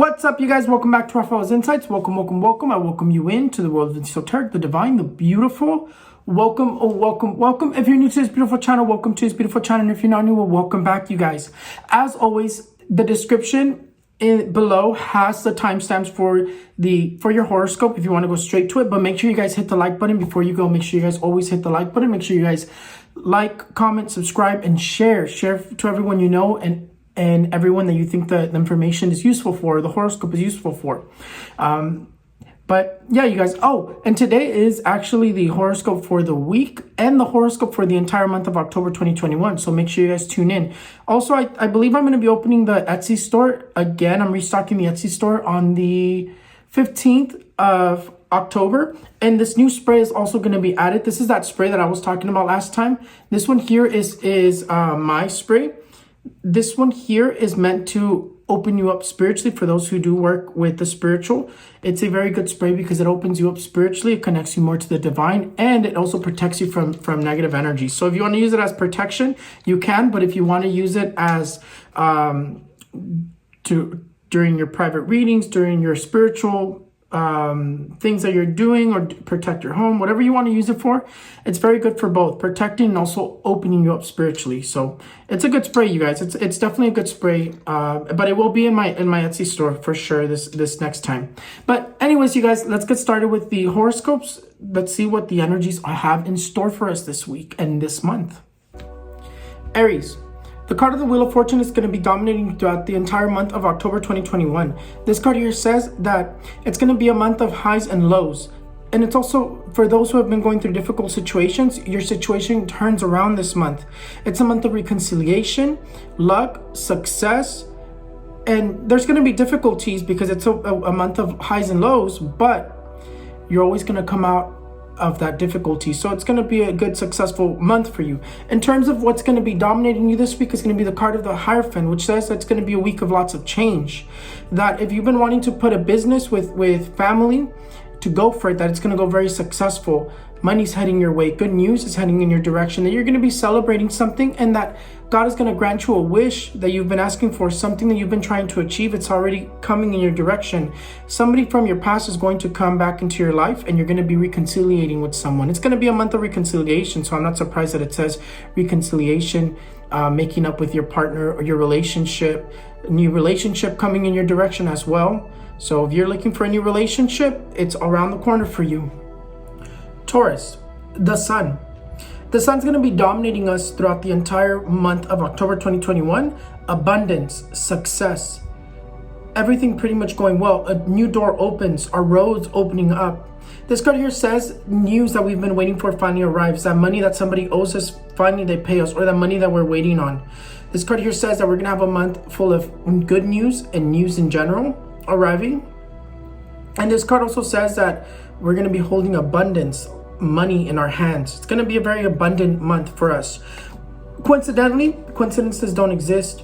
What's up, you guys? Welcome back to Raphaelsinsights. Welcome. I welcome you into the world of the esoteric, the divine, the beautiful. Welcome. If you're new to this beautiful channel, welcome to this beautiful channel. And if you're not new, well, welcome back, you guys. As always, the description below has the timestamps for your horoscope if you want to go straight to it. But make sure you guys hit the like button before you go. Make sure you guys always hit the like button. Make sure you guys like, comment, subscribe, and share to everyone you know and everyone that you think the information is useful for, the horoscope is useful for. But yeah, you guys. Oh, and today is actually the horoscope for the week and the horoscope for the entire month of October 2021. So make sure you guys tune in. Also, I believe I'm going to be opening the Etsy store again. I'm restocking the Etsy store on the 15th of October. And this new spray is also going to be added. This is that spray that I was talking about last time. This one here is my spray. This one here is meant to open you up spiritually for those who do work with the spiritual. It's a very good spray because it opens you up spiritually. It connects you more to the divine, and it also protects you from negative energy. So if you want to use it as protection, you can. But if you want to use it as during your private readings, during your spiritual things that you're doing, or protect your home, whatever you want to use it for, it's very good for both protecting and also opening you up spiritually. So it's a good spray, you guys. It's definitely a good spray, but it will be in my Etsy store for sure this next time. But anyways, you guys, let's get started with the horoscopes. Let's see what the energies I have in store for us this week and this month. Aries. The card of the Wheel of Fortune is going to be dominating throughout the entire month of October 2021. This card here says that it's going to be a month of highs and lows. And it's also for those who have been going through difficult situations, your situation turns around this month. It's a month of reconciliation, luck, success, and there's going to be difficulties because it's a month of highs and lows, but you're always going to come out of that difficulty. So it's going to be a good, successful month for you. In terms of what's going to be dominating you this week is going to be the card of the Hierophant, which says that it's going to be a week of lots of change. That if you've been wanting to put a business with family, to go for it, that it's going to go very successful. Money's heading your way. Good news is heading in your direction. That you're going to be celebrating something, and that God is going to grant you a wish that you've been asking for, something that you've been trying to achieve. It's already coming in your direction. Somebody from your past is going to come back into your life, and you're going to be reconciliating with someone. It's going to be a month of reconciliation, so I'm not surprised that it says reconciliation, making up with your partner or your relationship, a new relationship coming in your direction as well. So if you're looking for a new relationship, it's around the corner for you. Taurus, the sun. The sun's going to be dominating us throughout the entire month of October 2021. Abundance, success, everything pretty much going well. A new door opens, our roads opening up. This card here says news that we've been waiting for finally arrives. That money that somebody owes us, finally they pay us, or that money that we're waiting on. This card here says that we're going to have a month full of good news and news in general arriving. And this card also says that we're going to be holding abundance, money in our hands. It's going to be a very abundant month for us. Coincidentally, coincidences don't exist.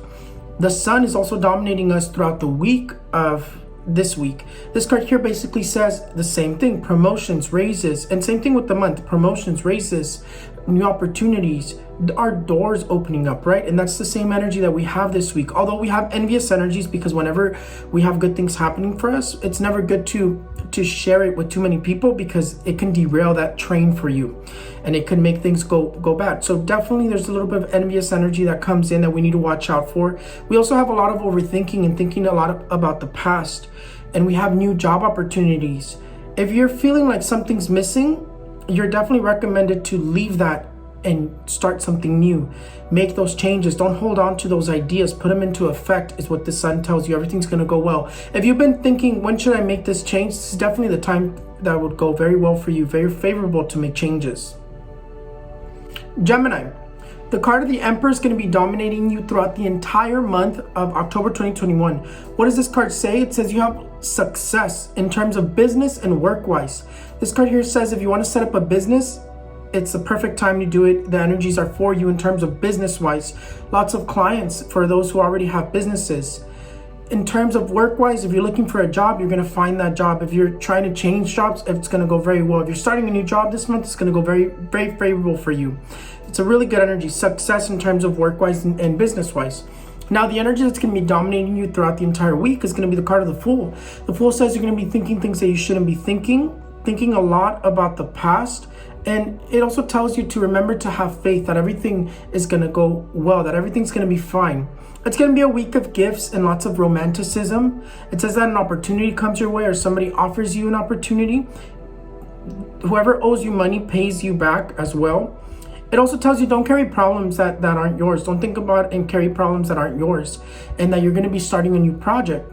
The sun is also dominating us throughout the week of this week. This card here basically says the same thing: promotions, raises, and same thing with the month: promotions, raises, new opportunities, our doors opening up, right? And that's the same energy that we have this week. Although we have envious energies, because whenever we have good things happening for us, it's never good to share it with too many people, because it can derail that train for you and it can make things go bad. So definitely there's a little bit of envious energy that comes in that we need to watch out for. We also have a lot of overthinking and thinking a lot about the past, and we have new job opportunities. If you're feeling like something's missing, you're definitely recommended to leave that and start something new. Make those changes. Don't hold on to those ideas. Put them into effect is what the sun tells you. Everything's going to go well. If you've been thinking, when should I make this change? This is definitely the time that would go very well for you. Very favorable to make changes. Gemini. The card of the Emperor is going to be dominating you throughout the entire month of October 2021. What does this card say? It says you have success in terms of business and work-wise. This card here says if you want to set up a business, it's the perfect time to do it. The energies are for you in terms of business-wise. Lots of clients for those who already have businesses. In terms of work-wise, if you're looking for a job, you're going to find that job. If you're trying to change jobs, it's going to go very well. If you're starting a new job this month, it's going to go very, very favorable for you. It's a really good energy. Success in terms of work-wise and business-wise. Now, the energy that's going to be dominating you throughout the entire week is going to be the card of the Fool. The Fool says you're going to be thinking things that you shouldn't be thinking a lot about the past. And it also tells you to remember to have faith that everything is going to go well, that everything's going to be fine. It's going to be a week of gifts and lots of romanticism. It says that an opportunity comes your way or somebody offers you an opportunity. Whoever owes you money pays you back as well. It also tells you don't carry problems that aren't yours. Don't think about and carry problems that aren't yours, and that you're going to be starting a new project.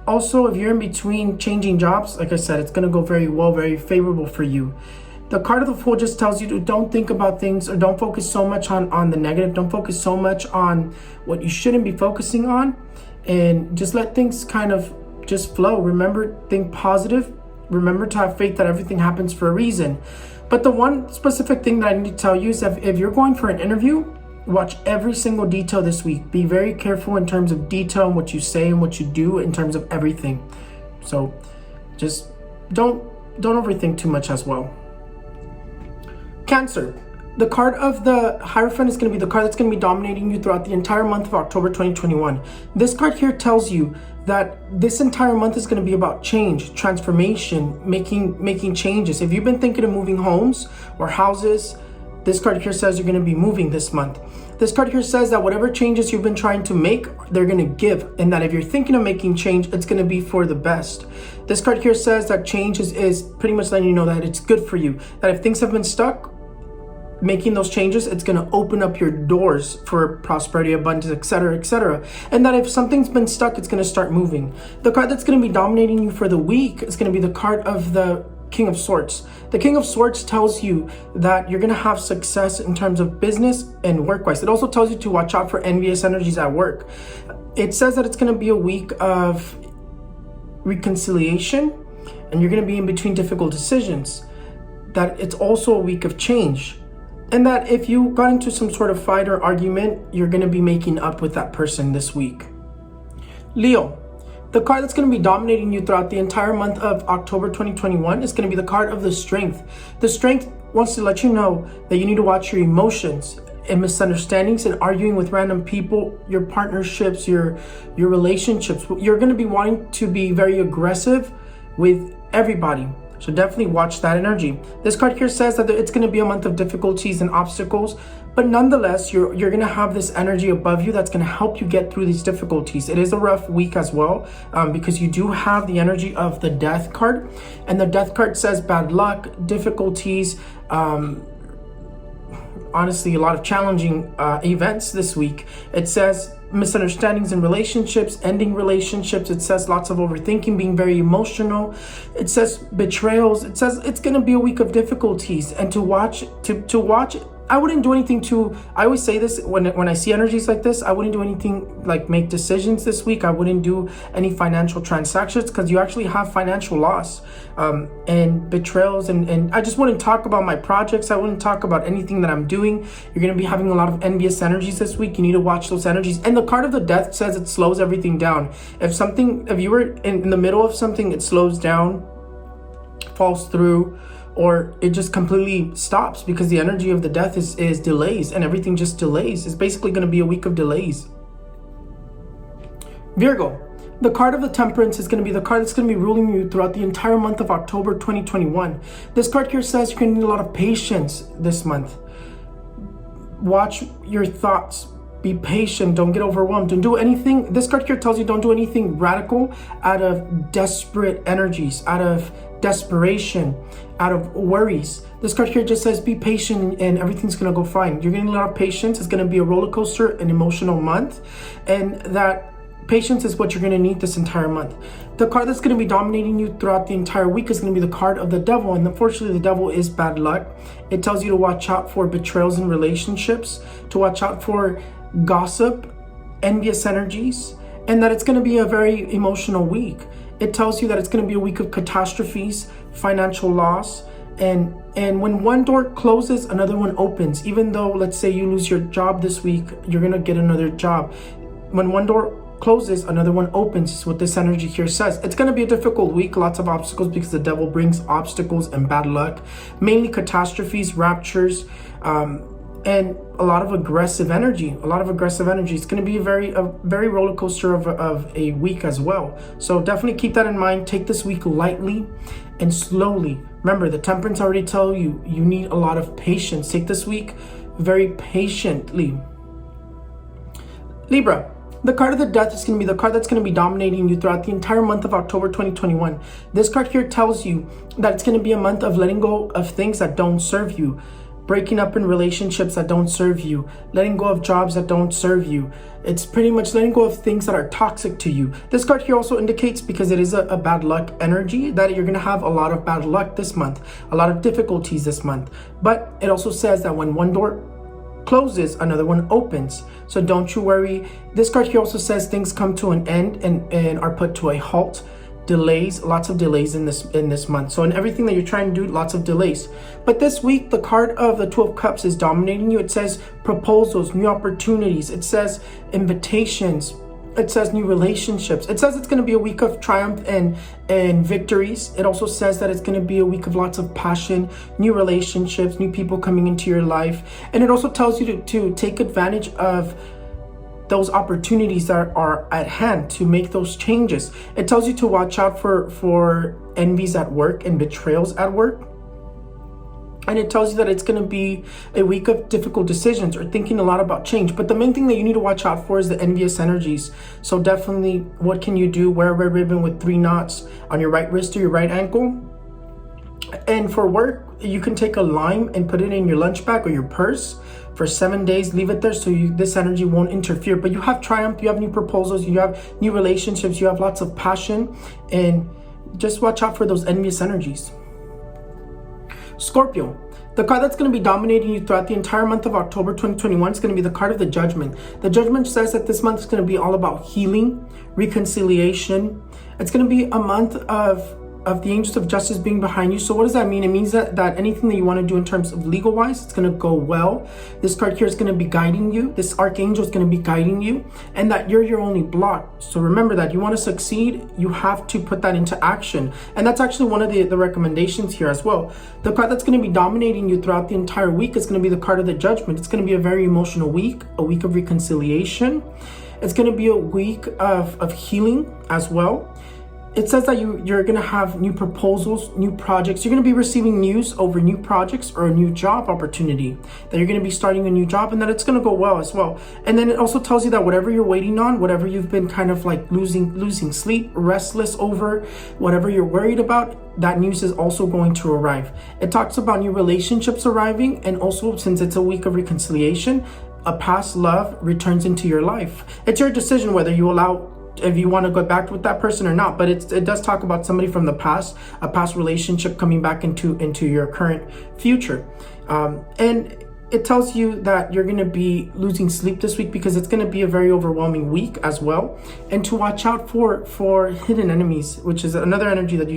Also, if you're in between changing jobs, like I said, it's going to go very well, very favorable for you. The card of the Fool just tells you to don't think about things, or don't focus so much on the negative. Don't focus so much on what you shouldn't be focusing on, and just let things kind of just flow. Remember, think positive. Remember to have faith that everything happens for a reason. But the one specific thing that I need to tell you is that if you're going for an interview, watch every single detail this week. Be very careful in terms of detail and what you say and what you do in terms of everything. So just don't overthink too much as well. Cancer. The card of the Hierophant is going to be the card that's going to be dominating you throughout the entire month of October 2021. This card here tells you that this entire month is going to be about change, transformation, making changes. If you've been thinking of moving homes or houses, this card here says you're going to be moving this month. This card here says that whatever changes you've been trying to make, they're going to give, and that if you're thinking of making change, it's going to be for the best. This card here says that change is pretty much letting you know that it's good for you, that if things have been stuck, making those changes, it's going to open up your doors for prosperity, abundance, etc., etc. And that if something's been stuck, it's going to start moving. The card that's going to be dominating you for the week is going to be the card of the King of Swords. The King of Swords tells you that you're going to have success in terms of business and work-wise. It also tells you to watch out for envious energies at work. It says that it's going to be a week of reconciliation, and you're going to be in between difficult decisions. That it's also a week of change. And that if you got into some sort of fight or argument, you're going to be making up with that person this week. Leo. The card that's going to be dominating you throughout the entire month of October 2021 is going to be the card of the Strength. The Strength wants to let you know that you need to watch your emotions and misunderstandings and arguing with random people, your partnerships, your relationships. You're going to be wanting to be very aggressive with everybody. So definitely watch that energy. This card here says that it's going to be a month of difficulties and obstacles, but nonetheless, you're going to have this energy above you that's going to help you get through these difficulties. It is a rough week as well, because you do have the energy of the Death card, and the Death card says bad luck, difficulties, honestly, a lot of challenging events this week. It says misunderstandings in relationships, ending relationships. It says lots of overthinking, being very emotional. It says betrayals. It says it's going to be a week of difficulties, and to watch. I wouldn't do anything I always say this when I see energies like this, I wouldn't do anything like make decisions this week. I wouldn't do any financial transactions, because you actually have financial loss and betrayals. And I just wouldn't talk about my projects. I wouldn't talk about anything that I'm doing. You're going to be having a lot of envious energies this week. You need to watch those energies. And the card of the Death says it slows everything down. If you were in the middle of something, it slows down, falls through, or it just completely stops, because the energy of the Death is delays, and everything just delays. It's basically going to be a week of delays. Virgo. The card of the Temperance is going to be the card that's going to be ruling you throughout the entire month of October 2021. This card here says you're going to need a lot of patience this month. Watch your thoughts. Be patient. Don't get overwhelmed. Don't do anything. This card here tells you don't do anything radical out of desperate energies, out of desperation, out of worries. This card here just says be patient and everything's going to go fine. You're going to need a lot of patience. It's going to be a roller coaster, an emotional month, and that patience is what you're going to need this entire month. The card that's going to be dominating you throughout the entire week is going to be the card of the Devil, and unfortunately the Devil is bad luck. It tells you to watch out for betrayals in relationships, to watch out for gossip, envious energies, and that it's going to be a very emotional week. It tells you that it's going to be a week of catastrophes, financial loss, and when one door closes, another one opens. Even though, let's say you lose your job this week, you're going to get another job. When one door closes, another one opens, is what this energy here says. It's going to be a difficult week, lots of obstacles, because the Devil brings obstacles and bad luck, mainly catastrophes, raptures, and a lot of aggressive energy. It's going to be a very roller coaster of a week as well. So definitely keep that in mind. Take this week lightly and slowly. Remember, the Temperance already tell you need a lot of patience. Take this week very patiently. Libra, the card of the Death is going to be the card that's going to be dominating you throughout the entire month of October 2021. This card here tells you that it's going to be a month of letting go of things that don't serve you, breaking up in relationships that don't serve you, letting go of jobs that don't serve you. It's pretty much letting go of things that are toxic to you. This card here also indicates, because it is a bad luck energy, that you're going to have a lot of bad luck this month, a lot of difficulties this month. But it also says that when one door closes, another one opens. So don't you worry. This card here also says things come to an end and are put to a halt. Delays, lots of delays in this month. So in everything that you're trying to do, lots of delays. But this week, the card of the Two of Cups is dominating you. It says proposals, new opportunities. It says invitations. It says new relationships. It says it's going to be a week of triumph and victories. It also says that it's going to be a week of lots of passion, new relationships, new people coming into your life. And it also tells you to take advantage of those opportunities that are at hand, to make those changes. It tells you to watch out for envies at work and betrayals at work. And it tells you that it's going to be a week of difficult decisions or thinking a lot about change. But the main thing that you need to watch out for is the envious energies. So definitely, what can you do? Wear a red ribbon with 3 knots on your right wrist or your right ankle. And for work, you can take a lime and put it in your lunch bag or your purse for 7 days. Leave it there so this energy won't interfere. But you have triumph, you have new proposals, you have new relationships, you have lots of passion. And just watch out for those envious energies. Scorpio, the card that's going to be dominating you throughout the entire month of October 2021 is going to be the card of the Judgment. The Judgment says that this month is going to be all about healing, reconciliation. It's going to be a month of the angels of justice being behind you. So what does that mean? It means that anything that you want to do in terms of legal wise, it's going to go well. This card here is going to be guiding you. This archangel is going to be guiding you, and that you're your only block. So remember that you want to succeed, you have to put that into action. And that's actually one of the recommendations here as well. The card that's going to be dominating you throughout the entire week is going to be the card of the Judgment. It's going to be a very emotional week, a week of reconciliation. It's going to be a week of healing as well. It says that you're going to have new proposals, new projects. You're going to be receiving news over new projects or a new job opportunity, that you're going to be starting a new job, and that it's going to go well as well. And then it also tells you that whatever you're waiting on, whatever you've been kind of like losing sleep, restless over, whatever you're worried about, that news is also going to arrive. It talks about new relationships arriving, and also, since it's a week of reconciliation, a past love returns into your life. It's your decision whether you if you want to go back with that person or not, but it does talk about somebody from the past, a past relationship coming back into your current future. And it tells you that you're going to be losing sleep this week because it's going to be a very overwhelming week as well. And to watch out for hidden enemies, which is another energy that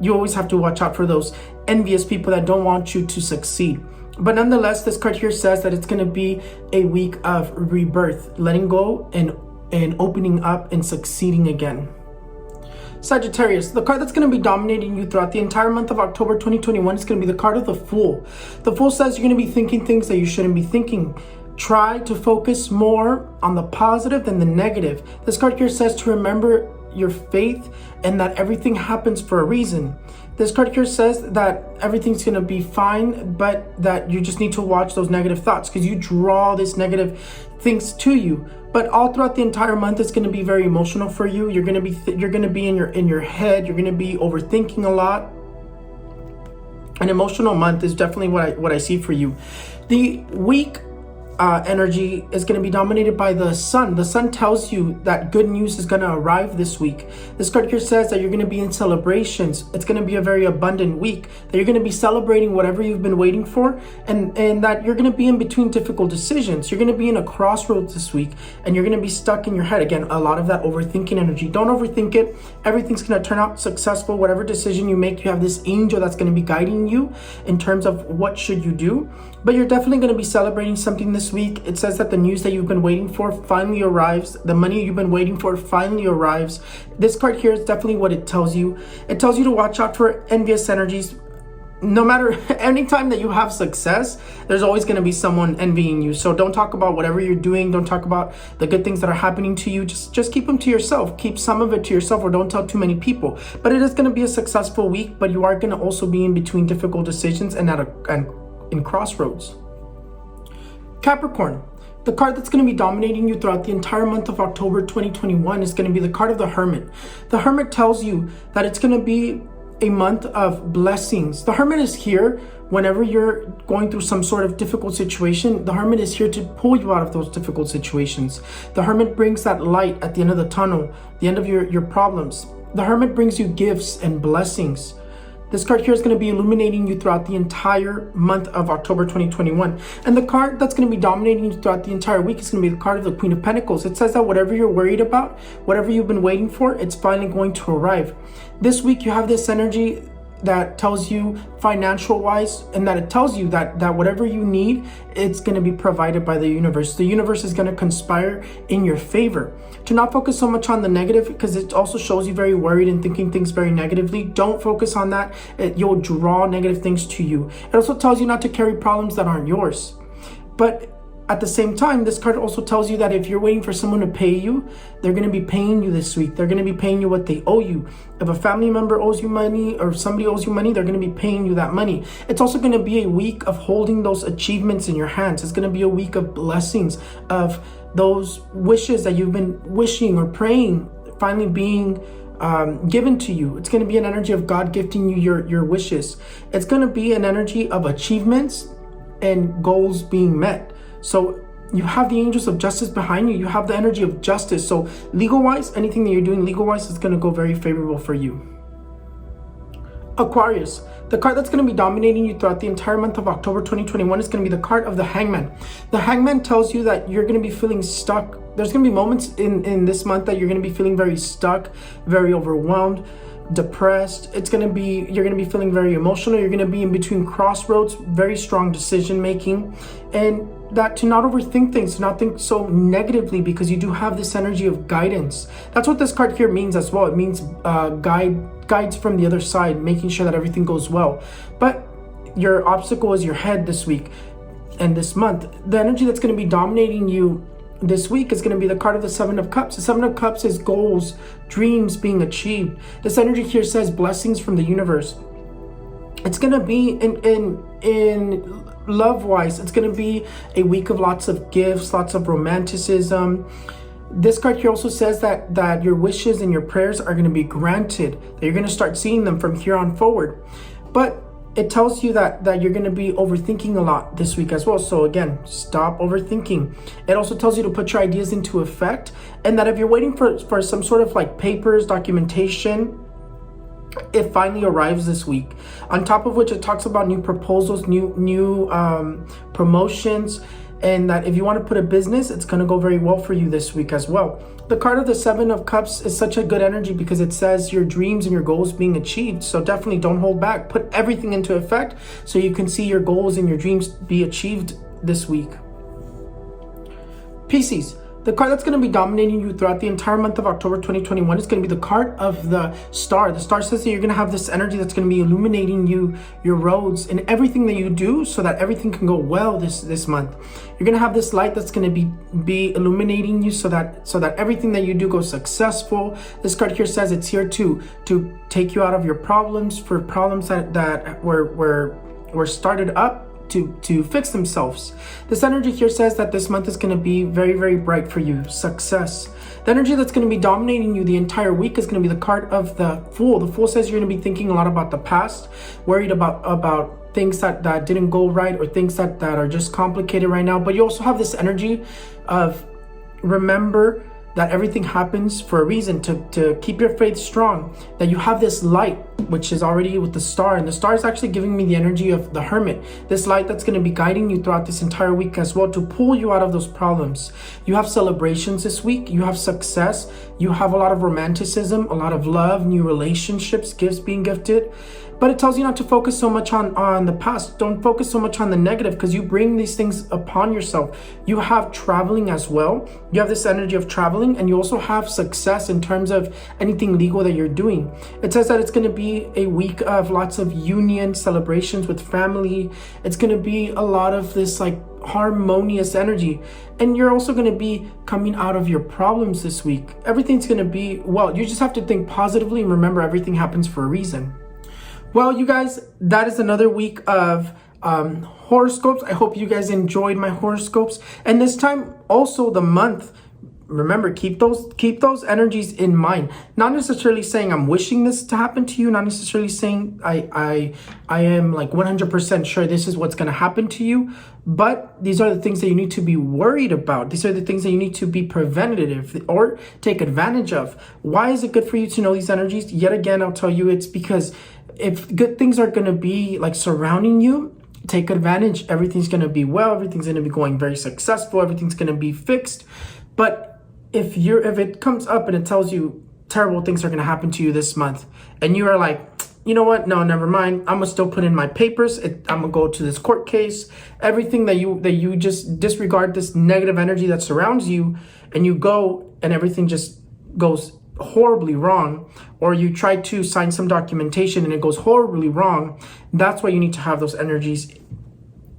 you always have to watch out for, those envious people that don't want you to succeed. But nonetheless, this card here says that it's going to be a week of rebirth, letting go and opening up and succeeding again. Sagittarius, the card that's going to be dominating you throughout the entire month of October 2021 is going to be the card of the Fool. The Fool says you're going to be thinking things that you shouldn't be thinking. Try to focus more on the positive than the negative. This card here says to remember your faith and that everything happens for a reason. This card here says that everything's going to be fine, but that you just need to watch those negative thoughts, because you draw this negative things to you. But all throughout the entire month, it's going to be very emotional for you. You're going to be in your head. You're going to be overthinking a lot. An emotional month is definitely what I see for you. The week energy is going to be dominated by the Sun. The Sun tells you that good news is going to arrive this week. This card here says that you're going to be in celebrations. It's going to be a very abundant week, that you're going to be celebrating whatever you've been waiting for, and that you're going to be in between difficult decisions. You're going to be in a crossroads this week, and you're going to be stuck in your head. Again, a lot of that overthinking energy. Don't overthink it. Everything's going to turn out successful. Whatever decision you make, you have this angel that's going to be guiding you in terms of what should you do. But you're definitely going to be celebrating something this week. It says that the news that you've been waiting for finally arrives. The money you've been waiting for finally arrives. This card here is definitely what it tells you. It tells you to watch out for envious energies. no matter, anytime that you have success, there's always going to be someone envying you. So don't talk about whatever you're doing. Don't talk about the good things that are happening to you. Just keep them to yourself. Keep some of it to yourself, or don't tell too many people. But it is going to be a successful week, but you are going to also be in between difficult decisions and in crossroads. Capricorn. The card that's going to be dominating you throughout the entire month of October 2021 is going to be the card of the Hermit. The Hermit tells you that it's going to be a month of blessings. The Hermit is here whenever you're going through some sort of difficult situation. The Hermit is here to pull you out of those difficult situations. The Hermit brings that light at the end of the tunnel, the end of your problems. The Hermit brings you gifts and blessings. This card here is going to be illuminating you throughout the entire month of October 2021. And the card that's going to be dominating you throughout the entire week is going to be the card of the Queen of Pentacles. It says that whatever you're worried about, whatever you've been waiting for, it's finally going to arrive. This week you have this energy that tells you financial wise, and that it tells you that whatever you need, it's going to be provided by the universe. The universe is going to conspire in your favor. Do not focus so much on the negative, because it also shows you very worried and thinking things very negatively. Don't focus on that. You'll draw negative things to you. It also tells you not to carry problems that aren't yours. But at the same time, this card also tells you that if you're waiting for someone to pay you, they're going to be paying you this week. They're going to be paying you what they owe you. If a family member owes you money, or somebody owes you money, they're going to be paying you that money. It's also going to be a week of holding those achievements in your hands. It's going to be a week of blessings, of those wishes that you've been wishing or praying finally being given to you. It's going to be an energy of God gifting you your wishes. It's going to be an energy of achievements and goals being met. So you have the angels of justice behind you. You have the energy of justice. So legal-wise, anything that you're doing legal-wise is going to go very favorable for you. Aquarius. The card that's going to be dominating you throughout the entire month of October 2021 is going to be the card of the Hangman. The Hangman tells you that you're going to be feeling stuck. There's going to be moments in this month that you're going to be feeling very stuck, very overwhelmed, depressed. You're going to be feeling very emotional. You're going to be in between crossroads, very strong decision making, and that to not overthink things, to not think so negatively, because you do have this energy of guidance. That's what this card here means as well. It means guides from the other side, making sure that everything goes well. But your obstacle is your head this week and this month. The energy that's going to be dominating you this week is going to be the card of the Seven of Cups. The Seven of Cups is goals, dreams being achieved. This energy here says blessings from the universe. It's going to be in love-wise, it's going to be a week of lots of gifts, lots of romanticism. This card here also says that your wishes and your prayers are going to be granted, that you're going to start seeing them from here on forward. But it tells you that you're going to be overthinking a lot this week as well. So again, stop overthinking. It also tells you to put your ideas into effect, and that if you're waiting for some sort of like papers, documentation, it finally arrives this week. On top of which, it talks about new proposals, new promotions, and that if you want to put a business, it's going to go very well for you this week as well. The card of the Seven of Cups is such a good energy because it says your dreams and your goals being achieved. So definitely don't hold back. Put everything into effect so you can see your goals and your dreams be achieved this week. Pisces. The card that's going to be dominating you throughout the entire month of October 2021 is going to be the card of the Star. The Star says that you're going to have this energy that's going to be illuminating your roads and everything that you do, so that everything can go well this month. You're going to have this light that's going to be illuminating you so that everything that you do goes successful. This card here says it's here to take you out of your problems, for problems that were started up to fix themselves. This energy here says that this month is going to be very, very bright for you. Success. The energy that's going to be dominating you the entire week is going to be the card of the Fool. The Fool says you're going to be thinking a lot about the past, worried about things that didn't go right, or things that are just complicated right now. But you also have this energy of remember that everything happens for a reason, to keep your faith strong, that you have this light, which is already with the Star, and the Star is actually giving me the energy of the Hermit, this light that's going to be guiding you throughout this entire week as well, to pull you out of those problems. You have celebrations this week, you have success, you have a lot of romanticism, a lot of love, new relationships, gifts being gifted. But it tells you not to focus so much on the past. Don't focus so much on the negative, because you bring these things upon yourself. You have traveling as well. You have this energy of traveling, and you also have success in terms of anything legal that you're doing. It says that it's going to be a week of lots of union celebrations with family. It's going to be a lot of this like harmonious energy, and you're also going to be coming out of your problems this week. Everything's going to be well. You just have to think positively and remember everything happens for a reason. Well, you guys, that is another week of horoscopes. I hope you guys enjoyed my horoscopes, and this time also the month. Remember, keep those energies in mind. Not necessarily saying I'm wishing this to happen to you. Not necessarily saying I am like 100% sure this is what's going to happen to you. But these are the things that you need to be worried about. These are the things that you need to be preventative or take advantage of. Why is it good for you to know these energies? Yet again, I'll tell you, it's because if good things are going to be like surrounding you, take advantage. Everything's going to be well. Everything's going to be going very successful. Everything's going to be fixed. But if it comes up and it tells you terrible things are going to happen to you this month, and you are like, you know what, no, never mind, I'm gonna still put in my papers, I'm gonna go to this court case, everything that you just disregard this negative energy that surrounds you, and you go and everything just goes horribly wrong, or you try to sign some documentation and it goes horribly wrong, that's why you need to have those energies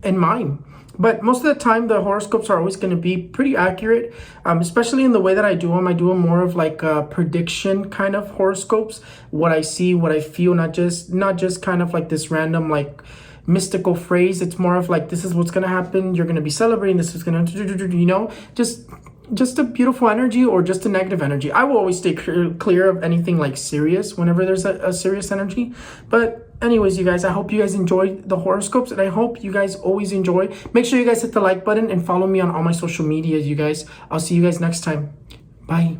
in mind. But most of the time, the horoscopes are always going to be pretty accurate, especially in the way that I do them. I do them more of like a prediction kind of horoscopes, what I see, what I feel, not just kind of like this random like mystical phrase. It's more of like, this is what's going to happen. You're going to be celebrating. This is going to, just a beautiful energy or just a negative energy. I will always stay clear of anything like serious whenever there's a serious energy. But anyways, you guys, I hope you guys enjoyed the horoscopes, and I hope you guys always enjoy. Make sure you guys hit the like button and follow me on all my social media, you guys. I'll see you guys next time. Bye.